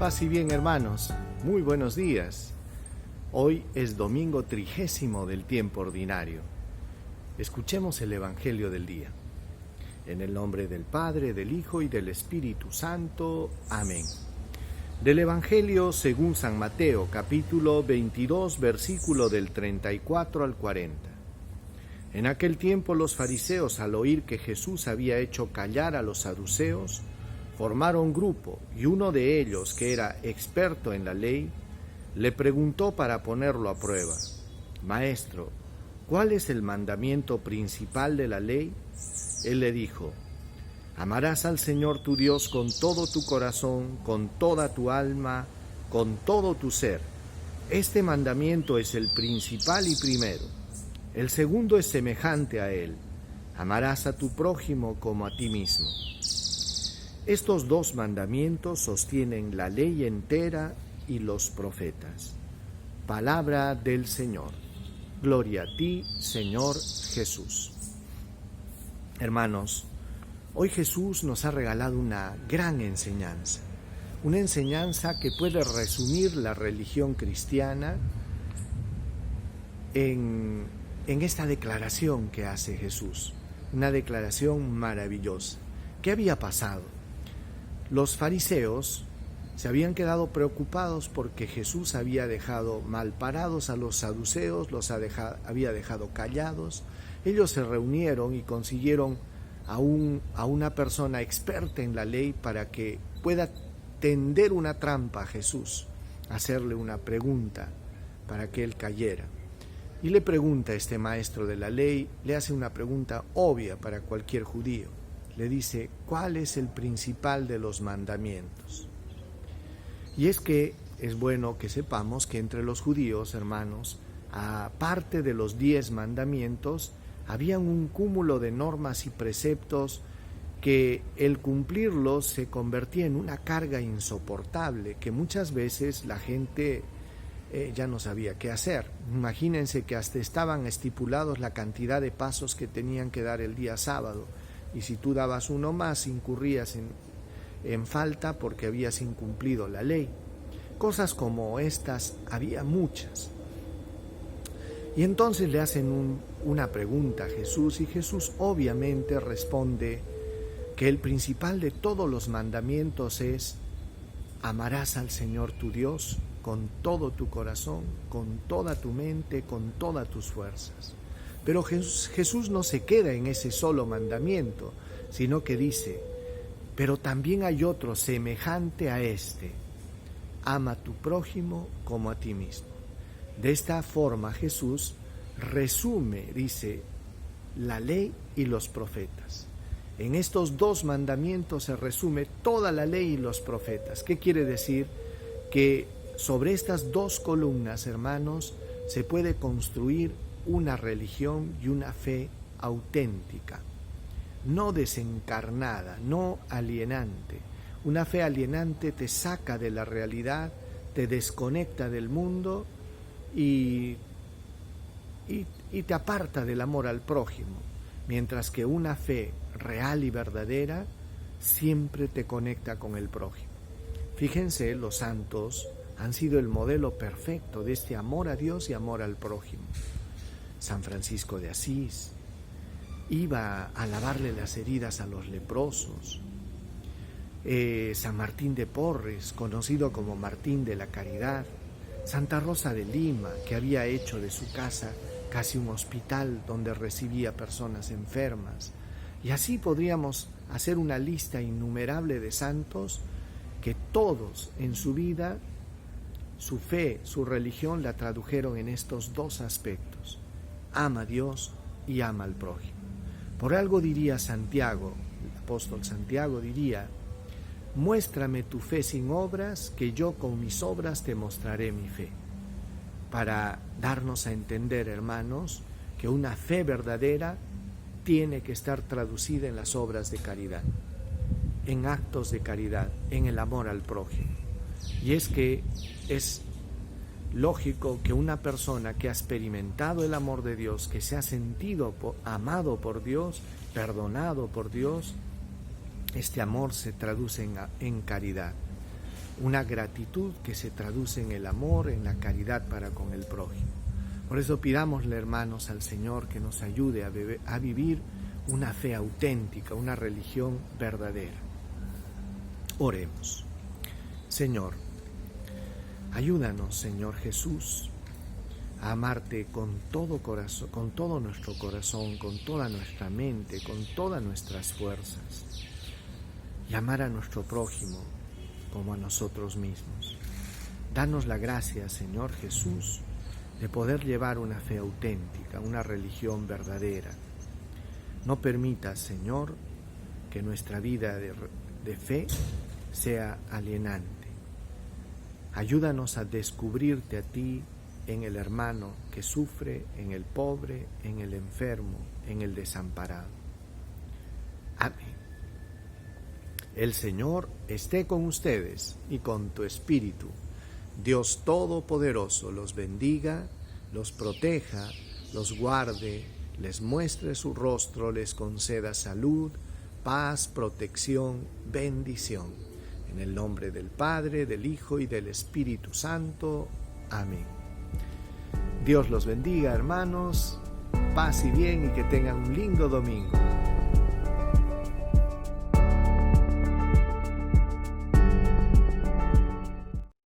Paz y bien, hermanos, muy buenos días. Hoy es domingo 30 del tiempo ordinario. Escuchemos el Evangelio del día. En el nombre del Padre, del Hijo y del Espíritu Santo. Amén. Del Evangelio según San Mateo, capítulo 22, versículo del 34 al 40. En aquel tiempo los fariseos, al oír que Jesús había hecho callar a los saduceos, formaron grupo, y uno de ellos, que era experto en la ley, le preguntó para ponerlo a prueba: Maestro, ¿cuál es el mandamiento principal de la ley? Él le dijo: Amarás al Señor tu Dios con todo tu corazón, con toda tu alma, con todo tu ser. Este mandamiento es el principal y primero. El segundo es semejante a él: amarás a tu prójimo como a ti mismo. Estos dos mandamientos sostienen la ley entera y los profetas. Palabra del Señor. Gloria a ti, Señor Jesús. Hermanos, hoy Jesús nos ha regalado una gran enseñanza, una enseñanza que puede resumir la religión cristiana en esta declaración que hace Jesús, una declaración maravillosa. ¿Qué había pasado? Los fariseos se habían quedado preocupados porque Jesús había dejado malparados a los saduceos, había dejado callados. Ellos se reunieron y consiguieron a una persona experta en la ley para que pueda tender una trampa a Jesús, hacerle una pregunta para que él cayera. Y le pregunta a este maestro de la ley, le hace una pregunta obvia para cualquier judío. Le dice: ¿cuál es el principal de los mandamientos? Y es que es bueno que sepamos que entre los judíos, hermanos, aparte de los 10 mandamientos, había un cúmulo de normas y preceptos que el cumplirlos se convertía en una carga insoportable, que muchas veces la gente ya no sabía qué hacer. Imagínense que hasta estaban estipulados la cantidad de pasos que tenían que dar el día sábado, y si tú dabas uno más, incurrías en falta porque habías incumplido la ley. Cosas como estas había muchas. Y entonces le hacen una pregunta a Jesús, y Jesús obviamente responde que el principal de todos los mandamientos es: amarás al Señor tu Dios con todo tu corazón, con toda tu mente, con todas tus fuerzas. Pero Jesús no se queda en ese solo mandamiento, sino que dice: pero también hay otro semejante a este: ama a tu prójimo como a ti mismo. De esta forma Jesús resume, dice, la ley y los profetas. En estos dos mandamientos se resume toda la ley y los profetas. ¿Qué quiere decir? Que sobre estas dos columnas, hermanos, se puede construir una religión y una fe auténtica, no desencarnada, no alienante. Una fe alienante te saca de la realidad, te desconecta del mundo y te aparta del amor al prójimo, mientras que una fe real y verdadera siempre te conecta con el prójimo. Fíjense, los santos han sido el modelo perfecto de este amor a Dios y amor al prójimo. San Francisco de Asís iba a lavarle las heridas a los leprosos. San Martín de Porres, conocido como Martín de la Caridad. Santa Rosa de Lima, que había hecho de su casa casi un hospital donde recibía personas enfermas. Y así podríamos hacer una lista innumerable de santos que todos en su vida, su fe, su religión la tradujeron en estos dos aspectos: ama a Dios y ama al prójimo. Por algo diría Santiago, el apóstol Santiago diría: muéstrame tu fe sin obras, que yo con mis obras te mostraré mi fe. Para darnos a entender, hermanos, que una fe verdadera tiene que estar traducida en las obras de caridad, en actos de caridad, en el amor al prójimo. Y es que es lógico que una persona que ha experimentado el amor de Dios, que se ha sentido amado por Dios, perdonado por Dios, este amor se traduce en caridad. una gratitud que se traduce en el amor, en la caridad para con el prójimo. Por eso pidámosle, hermanos, al Señor que nos ayude a vivir una fe auténtica, una religión verdadera. Oremos. Señor, ayúdanos, Señor Jesús, a amarte con todo corazón, con todo nuestro corazón, con toda nuestra mente, con todas nuestras fuerzas, y amar a nuestro prójimo como a nosotros mismos. Danos la gracia, Señor Jesús, de poder llevar una fe auténtica, una religión verdadera. No permitas, Señor, que nuestra vida de fe sea alienante. Ayúdanos a descubrirte a ti en el hermano que sufre, en el pobre, en el enfermo, en el desamparado. Amén. El Señor esté con ustedes y con tu espíritu. Dios Todopoderoso los bendiga, los proteja, los guarde, les muestre su rostro, les conceda salud, paz, protección, bendición. En el nombre del Padre, del Hijo y del Espíritu Santo. Amén. Dios los bendiga, hermanos. Paz y bien, y que tengan un lindo domingo.